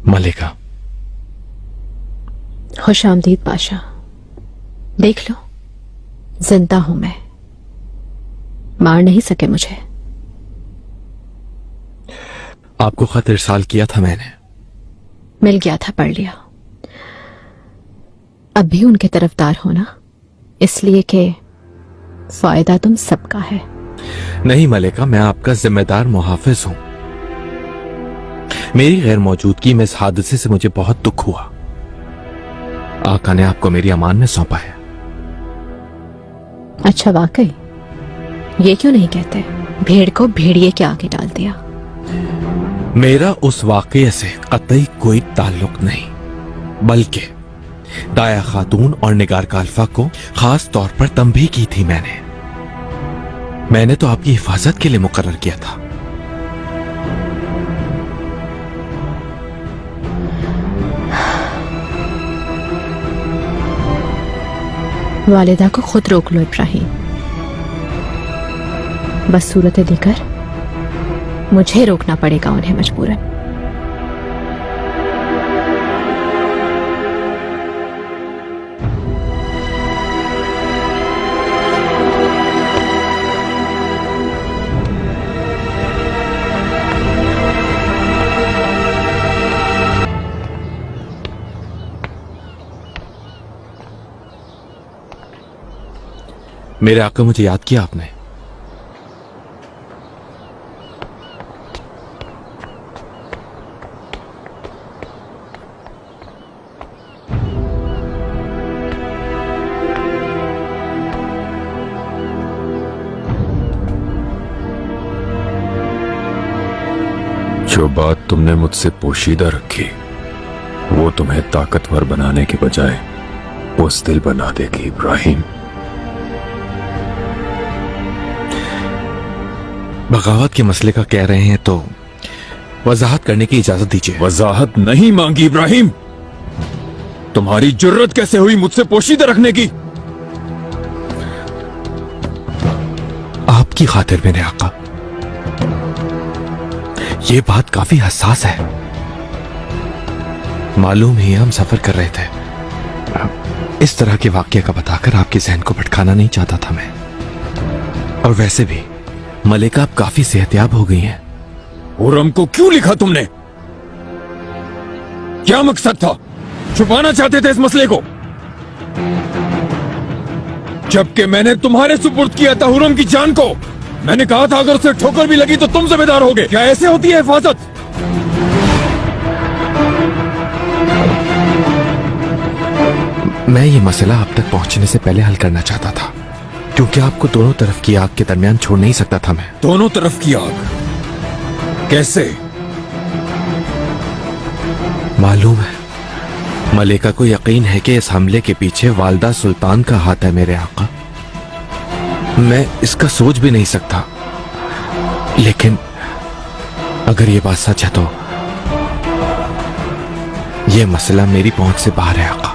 मलिका। खुश आमदीद पाशा। देख लो, जिंदा हूं मैं, मार नहीं सके मुझे। आपको खत इरसाल किया था मैंने। मिल गया था, पढ़ लिया। अब भी उनके तरफदार हो ना, इसलिए कि फायदा तुम सबका है। नहीं मलिका, मैं आपका जिम्मेदार मुहाफिज हूं। मेरी गैर मौजूदगी में इस हादसे से मुझे बहुत दुख हुआ। आका ने आपको मेरी अमान में सौंपा है। अच्छा, वाकई? ये क्यों नहीं कहते भेड़ को भेड़िए के आगे डाल दिया? मेरा उस वाकये से कतई कोई ताल्लुक नहीं, बल्कि दाया खातून और निगार काल्फा को खास तौर पर तंबीह की थी मैंने तो आपकी हिफाजत के लिए मुकर्रर किया था। वालिदा को खुद रोक लो इब्राहिम। बस सूरत देकर मुझे रोकना पड़ेगा उन्हें मजबूरन। मेरे आका, मुझे याद किया आपने? जो बात तुमने मुझसे पोशीदा रखी, वो तुम्हें ताकतवर बनाने के बजाय बुज़दिल बना देगी इब्राहिम। बगावत के मसले का कह रहे हैं तो वजाहत करने की इजाजत दीजिए। वजाहत नहीं मांगी इब्राहिम। तुम्हारी जुर्रत कैसे हुई मुझसे पोशीदा रखने की? आपकी खातिर मेरे आका, ये बात काफी हसास है। मालूम ही हम सफर कर रहे थे। इस तरह के वाकये का बताकर आपके जहन को भटकाना नहीं चाहता था मैं। और वैसे भी मलिका आप काफी सेहतयाब हो गई हैं। हुरम को क्यों लिखा तुमने? क्या मकसद था? छुपाना चाहते थे इस मसले को? जबकि मैंने तुम्हारे सुपुर्द किया था हुरम की जान को। मैंने कहा था अगर उसे ठोकर भी लगी तो तुम जिम्मेदार होगे। क्या ऐसे होती है हिफाजत? मैं ये मसला आप तक पहुंचने से पहले हल करना चाहता था, क्योंकि आपको दोनों तरफ की आग के दरमियान छोड़ नहीं सकता था मैं। दोनों तरफ की आग? कैसे? मालूम है, मलिका को यकीन है कि इस हमले के पीछे वालदा सुल्तान का हाथ है मेरे आका। मैं इसका सोच भी नहीं सकता, लेकिन अगर ये बात सच है तो ये मसला मेरी पहुंच से बाहर है आका।